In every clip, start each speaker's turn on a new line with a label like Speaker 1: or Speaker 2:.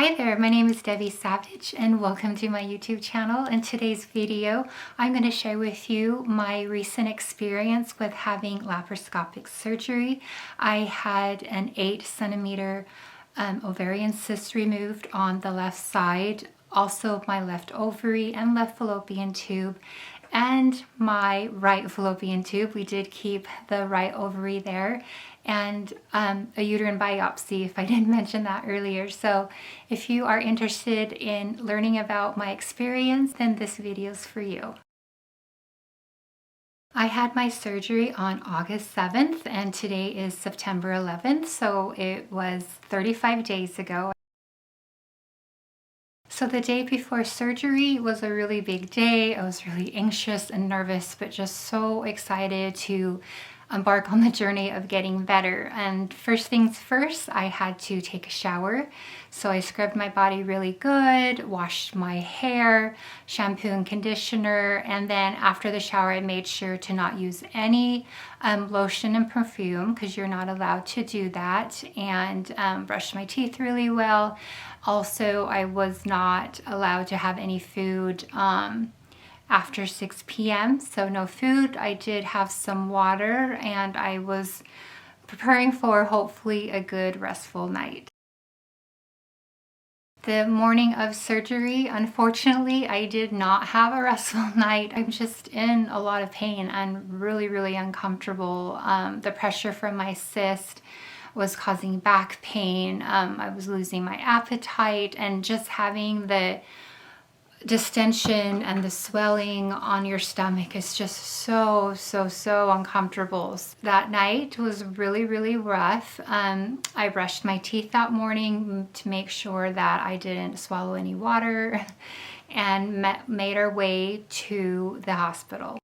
Speaker 1: Hi there, my name is Debbie Savage and welcome to my YouTube channel. In today's video, I'm going to share with you my recent experience with having laparoscopic surgery. I had an 8 centimeter ovarian cyst removed on the left side, also my left ovary and left fallopian tube, and my right fallopian tube. We did keep the right ovary there, and a uterine biopsy, if I didn't mention that earlier. So if you are interested in learning about my experience, then this video is for you. I had my surgery on August 7th and today is September 11th, so it was 35 days ago. So the day before surgery was a really big day. I was really anxious and nervous, but just so excited to embark on the journey of getting better. And first things first, I had to take a shower. So I scrubbed my body really good, washed my hair, shampoo and conditioner, and then after the shower I made sure to not use any lotion and perfume because you're not allowed to do that, and brushed my teeth really well. Also, I was not allowed to have any food after 6 p.m. So no food. I did have some water and I was preparing for hopefully a good restful night. The morning of surgery, unfortunately, I did not have a restful night. I'm just in a lot of pain and really uncomfortable. The pressure from my cyst was causing back pain. I was losing my appetite, and just having the distension and the swelling on your stomach is just so uncomfortable. That night was really rough. I brushed my teeth that morning to make sure that I didn't swallow any water, and made our way to the hospital.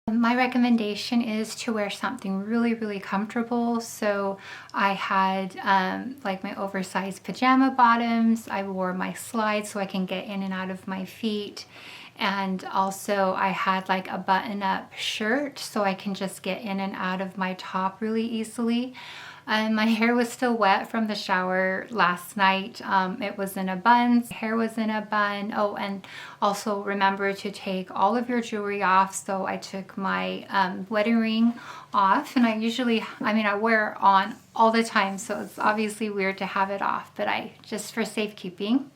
Speaker 1: My recommendation is to wear something really comfortable. So I had like my oversized pajama bottoms. I wore my slides so I can get in and out of my feet. And also I had like a button-up shirt so I can just get in and out of my top really easily. My hair was still wet from the shower last night. It was in a bun. My hair was in a bun. Oh, and also remember to take all of your jewelry off. So I took my wedding ring off, and I wear it on all the time, so it's obviously weird to have it off, but just for safekeeping,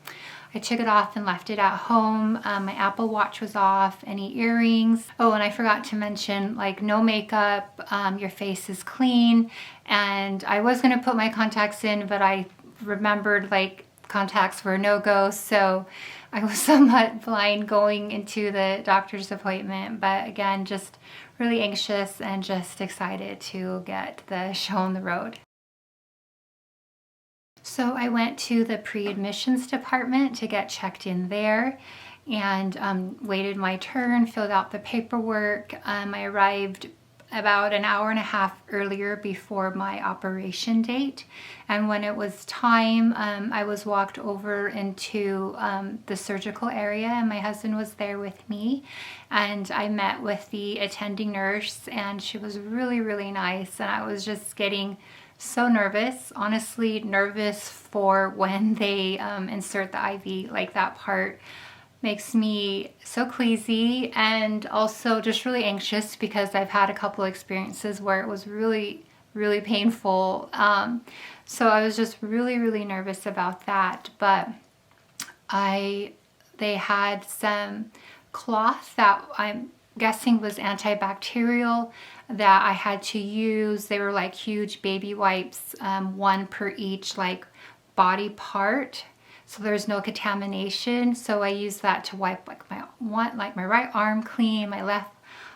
Speaker 1: I took it off and left it at home. My Apple Watch was off, any earrings. Oh, and I forgot to mention, like, no makeup, your face is clean. And I was gonna put my contacts in, but I remembered like contacts were no-go, so I was somewhat blind going into the doctor's appointment. But again, just really anxious and just excited to get the show on the road. So I went to the pre-admissions department to get checked in there, and waited my turn, filled out the paperwork. I arrived about an hour and a half earlier before my operation date, and when it was time, I was walked over into the surgical area, and my husband was there with me, and I met with the attending nurse, and she was really nice, and I was just getting so nervous, honestly nervous for when they insert the IV. Like, that part makes me so queasy, and also just really anxious because I've had a couple experiences where it was really painful. So I was just really nervous about that. But they had some cloth that I'm guessing was antibacterial that I had to use. They were like huge baby wipes, one per each like body part, so there's no contamination. So I used that to wipe like my right arm clean, my left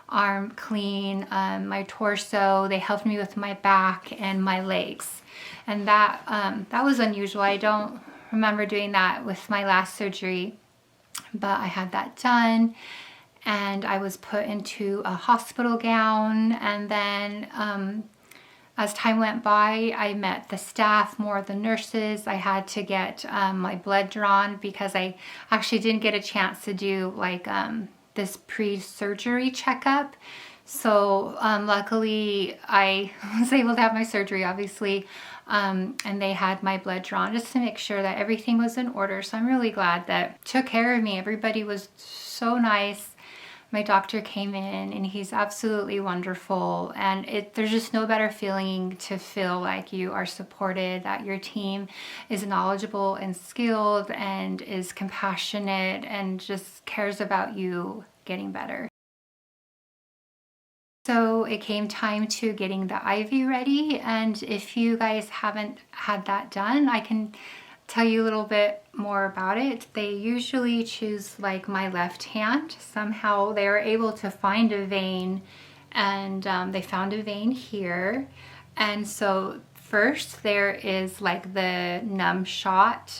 Speaker 1: arm clean, my torso. They helped me with my back and my legs, and that was unusual. I don't remember doing that with my last surgery, but I had that done. And I was put into a hospital gown, and then as time went by, I met the staff, more of the nurses. I had to get my blood drawn because I actually didn't get a chance to do like this pre-surgery checkup. So luckily I was able to have my surgery, obviously. and they had my blood drawn just to make sure that everything was in order. So I'm really glad that took care of me. Everybody was so nice. My doctor came in and he's absolutely wonderful, and there's just no better feeling to feel like you are supported, that your team is knowledgeable and skilled and is compassionate and just cares about you getting better. So it came time to getting the IV ready, and if you guys haven't had that done, I can tell you a little bit more about it. They usually choose like my left hand. Somehow they were able to find a vein, and they found a vein here. And so first there is like the numb shot,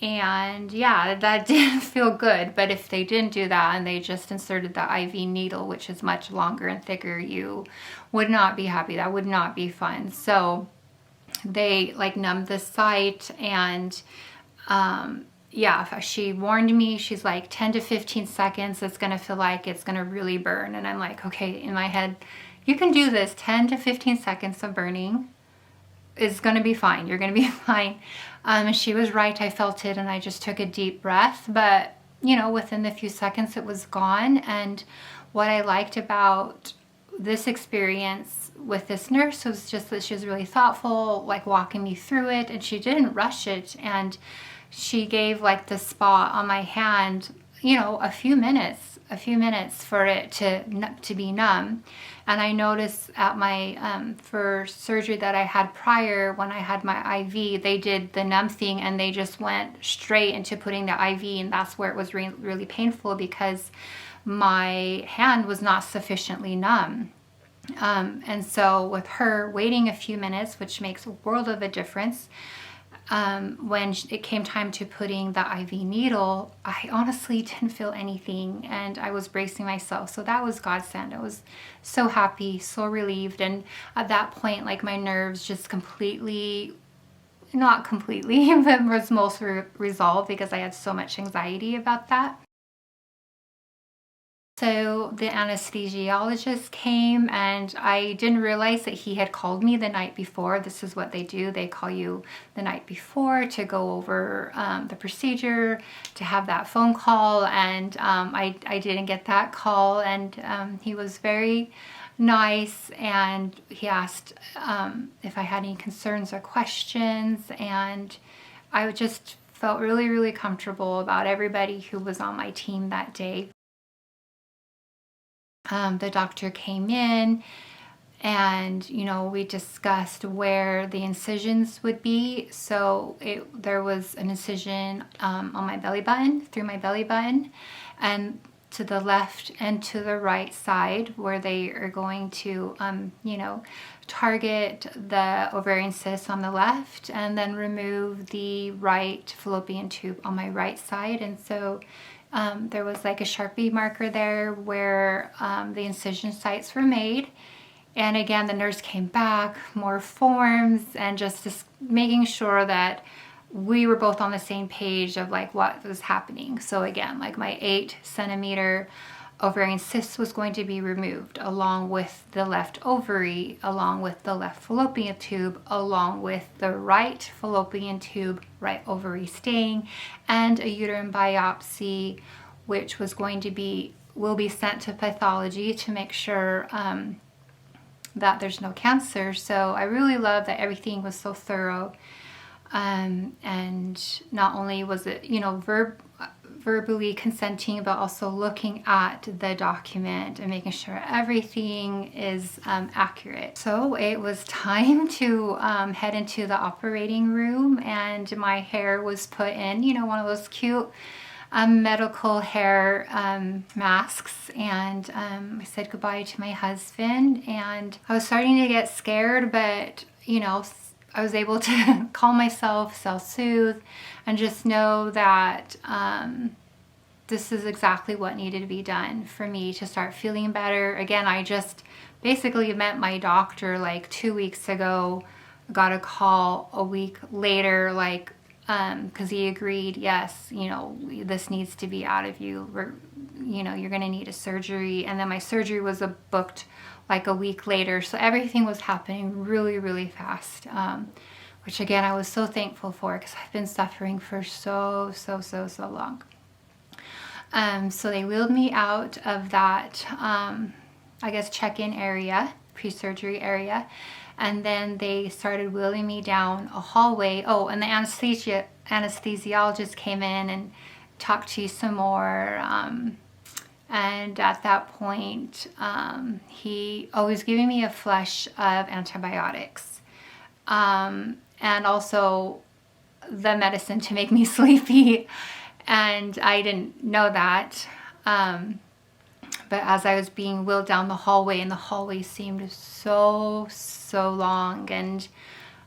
Speaker 1: and yeah, that didn't feel good. But if they didn't do that and they just inserted the IV needle, which is much longer and thicker, you would not be happy. That would not be fun. So they like numbed the site, and yeah, she warned me. She's like 10 to 15 seconds. It's going to feel like it's going to really burn. And I'm like, okay, in my head, you can do this. 10 to 15 seconds of burning is going to be fine. You're going to be fine. And she was right. I felt it, and I just took a deep breath. But, you know, within the few seconds, it was gone. And what I liked about this experience with this nurse was just that she was really thoughtful, like walking me through it, and she didn't rush it. And she gave like the spot on my hand, you know, a few minutes for it to be numb. And I noticed at my for surgery that I had prior, when I had my IV, they did the numb thing and they just went straight into putting the IV, and that's where it was really painful, because my hand was not sufficiently numb. And so with her waiting a few minutes, which makes a world of a difference, when it came time to putting the IV needle, I honestly didn't feel anything, and I was bracing myself. So that was godsend. I was so happy, so relieved. And at that point, like, my nerves just completely, not completely, but was mostly resolved, because I had so much anxiety about that. So the anesthesiologist came, and I didn't realize that he had called me the night before. This is what they do. They call you the night before to go over the procedure, to have that phone call. And I didn't get that call, and he was very nice, and he asked if I had any concerns or questions, and I just felt really, really comfortable about everybody who was on my team that day. The doctor came in, and, you know, we discussed where the incisions would be. So there was an incision on my belly button, through my belly button, and to the left and to the right side, where they are going to, you know, target the ovarian cyst on the left, and then remove the right fallopian tube on my right side. And so there was like a Sharpie marker there where the incision sites were made. And again, the nurse came back, more forms, and just making sure that we were both on the same page of like what was happening. So again, like, my 8-centimeter ovarian cyst was going to be removed, along with the left ovary, along with the left fallopian tube, along with the right fallopian tube, right ovary staying, and a uterine biopsy, which will be sent to pathology to make sure that there's no cancer. So I really love that everything was so thorough. And not only was it, you know, verbally consenting, but also looking at the document and making sure everything is accurate. So it was time to head into the operating room, and my hair was put in, you know, one of those cute medical hair masks, and I said goodbye to my husband, and I was starting to get scared, but, you know, I was able to calm myself, self-soothe, and just know that this is exactly what needed to be done for me to start feeling better. Again, I just basically met my doctor like 2 weeks ago, got a call a week later, like, because he agreed, yes, you know, this needs to be out of you. You know, you're going to need a surgery. And then my surgery was booked like a week later. So everything was happening really, really fast, which again, I was so thankful for, because I've been suffering for so long. So they wheeled me out of that, I guess, check-in area, pre-surgery area. And then they started wheeling me down a hallway. Oh, and the anesthesiologist came in and talked to you some more. And at that point, he was giving me a flush of antibiotics. And also the medicine to make me sleepy. And I didn't know that. But as I was being wheeled down the hallway, and the hallway seemed so long, and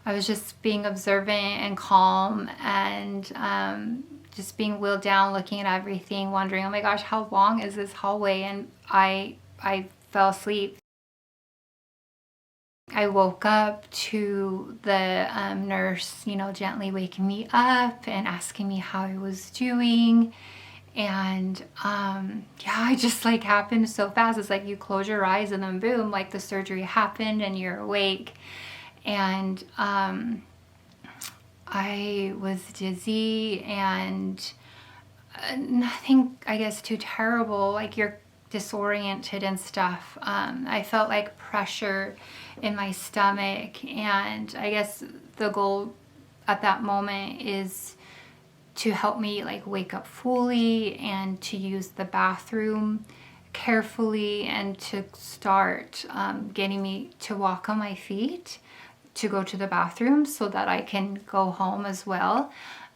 Speaker 1: I was just being observant and calm, and just being wheeled down, looking at everything, wondering, oh my gosh, how long is this hallway? And I fell asleep. I woke up to the nurse, gently waking me up and asking me how I was doing. And yeah, it just like happened so fast. It's like you close your eyes and then boom, like the surgery happened and you're awake. And I was dizzy and nothing, I guess, too terrible. Like you're disoriented and stuff. I felt like pressure in my stomach, and I guess the goal at that moment is to help me like wake up fully and to use the bathroom carefully, and to start getting me to walk on my feet to go to the bathroom so that I can go home as well.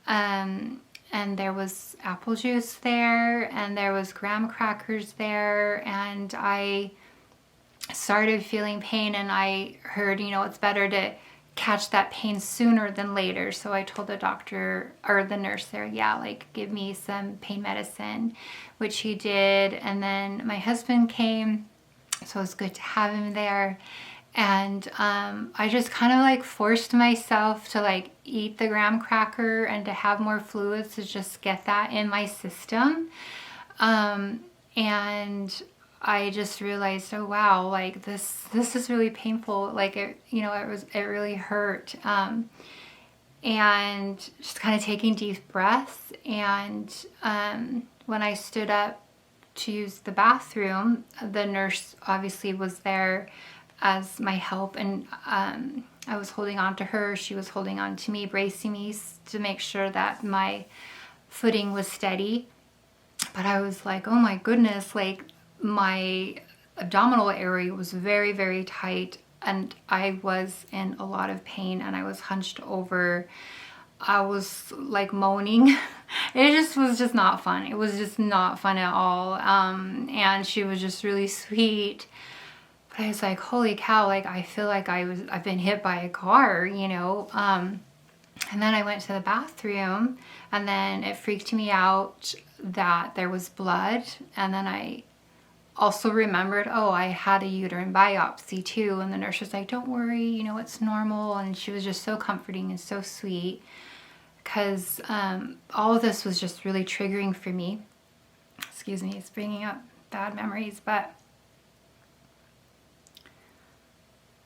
Speaker 1: And there was apple juice there, and there was graham crackers there, and I started feeling pain, and I heard, it's better to catch that pain sooner than later. So I told the doctor, or the nurse there, yeah, like give me some pain medicine, which he did. And then my husband came, so it was good to have him there. And I just kind of like forced myself to like eat the graham cracker and to have more fluids to just get that in my system. And I just realized, oh wow, like this is really painful. Like it really hurt. And just kind of taking deep breaths. And when I stood up to use the bathroom, the nurse obviously was there as my help, and I was holding on to her, she was holding on to me, bracing me to make sure that my footing was steady. But I was like, oh my goodness, like my abdominal area was very, very tight, and I was in a lot of pain, and I was hunched over. I was like moaning. It just was just not fun. It was just not fun at all. And she was just really sweet. I was like, holy cow, like I feel like I've been hit by a car, And then I went to the bathroom, and then it freaked me out that there was blood. And then I also remembered, oh, I had a uterine biopsy too. And the nurse was like, don't worry, it's normal. And she was just so comforting and so sweet, because all of this was just really triggering for me. Excuse me, it's bringing up bad memories, but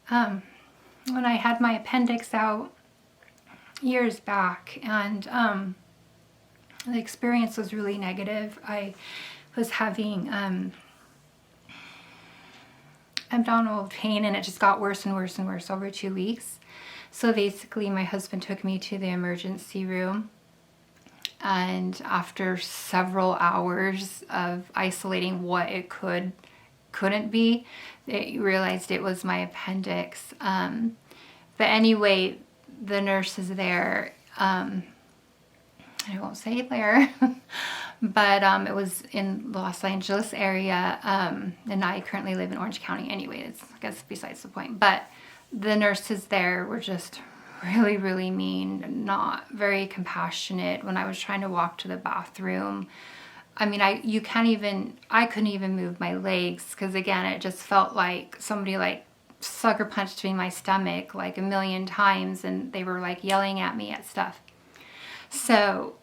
Speaker 1: when I had my appendix out years back, and the experience was really negative. I was having abdominal pain, and it just got worse and worse and worse over 2 weeks. So basically my husband took me to the emergency room, and after several hours of isolating what it couldn't be, they realized it was my appendix. But anyway, the nurse is there. I won't say where, but it was in the Los Angeles area, and I currently live in Orange County. Anyway, it's, I guess, besides the point. But the nurses there were just really, really mean, not very compassionate. When I was trying to walk to the bathroom, I mean, I couldn't even move my legs, because again, it just felt like somebody like sucker punched me in my stomach like a million times, and they were like yelling at me at stuff. So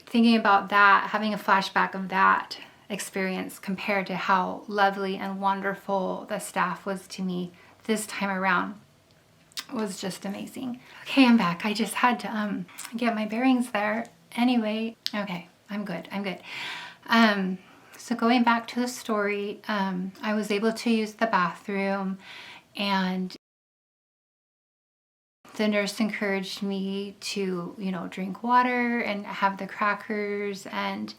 Speaker 1: thinking about that, having a flashback of that, experience compared to how lovely and wonderful the staff was to me this time around. It was just amazing. Okay, I'm back. I just had to get my bearings there. Anyway, okay, I'm good. So going back to the story, I was able to use the bathroom, and the nurse encouraged me to, drink water and have the crackers, and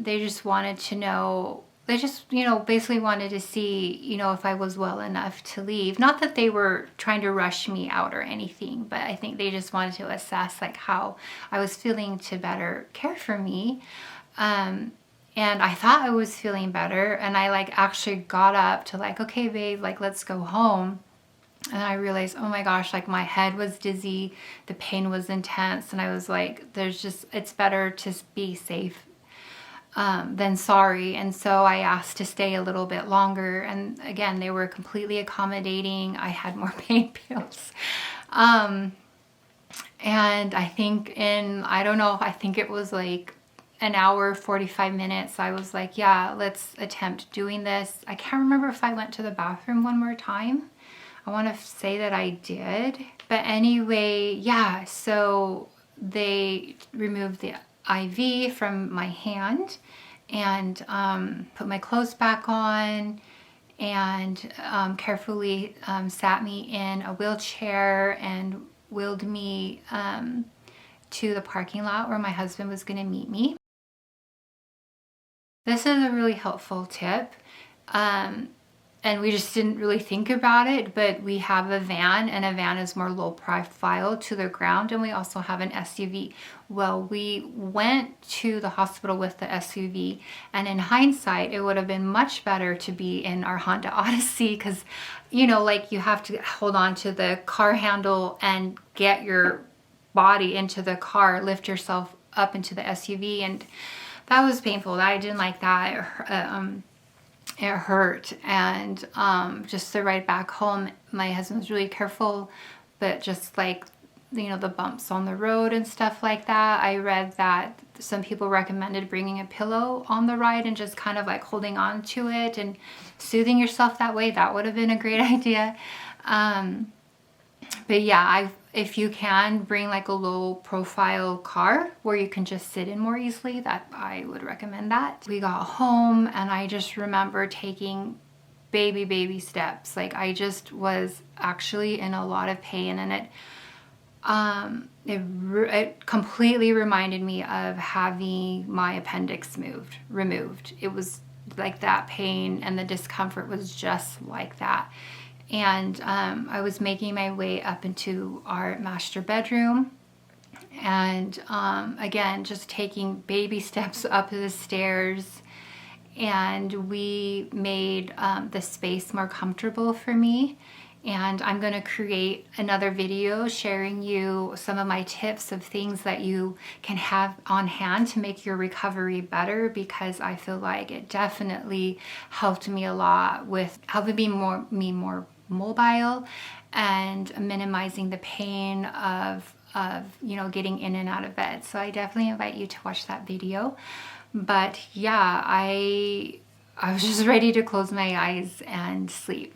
Speaker 1: they just wanted to know, basically wanted to see, if I was well enough to leave. Not that they were trying to rush me out or anything, but I think they just wanted to assess like how I was feeling to better care for me. And I thought I was feeling better, and I actually got up to okay, babe, let's go home. And I realized, oh my gosh, my head was dizzy, the pain was intense, and I was like, it's better to be safe than sorry. And so I asked to stay a little bit longer, and again, they were completely accommodating. I had more pain pills. And I think I think it was an hour, 45 minutes, I was like, yeah, let's attempt doing this. I can't remember if I went to the bathroom one more time. I want to say that I did. But anyway, yeah, so they removed the IV from my hand and put my clothes back on, and carefully sat me in a wheelchair and wheeled me to the parking lot where my husband was going to meet me. This is a really helpful tip. And we just didn't really think about it, but we have a van, and a van is more low profile to the ground, and we also have an SUV. Well, we went to the hospital with the SUV, and in hindsight, it would have been much better to be in our Honda Odyssey, because, you have to hold on to the car handle and get your body into the car, lift yourself up into the SUV, and that was painful. I didn't like that. It hurt. And just the ride back home, my husband was really careful, but just the bumps on the road and stuff like that, I read that some people recommended bringing a pillow on the ride and just kind of holding on to it and soothing yourself that way. That would have been a great idea. But yeah, if you can bring a low profile car where you can just sit in more easily, that I would recommend that. We got home, and I just remember taking baby steps. I just was actually in a lot of pain, and it completely reminded me of having my appendix removed. It was that pain and the discomfort was just like that. And I was making my way up into our master bedroom, and again, just taking baby steps up the stairs, and we made the space more comfortable for me. And I'm going to create another video sharing you some of my tips of things that you can have on hand to make your recovery better, because I feel like it definitely helped me a lot with helping me more mobile and minimizing the pain of getting in and out of bed. So I definitely invite you to watch that video. But yeah, I was just ready to close my eyes and sleep.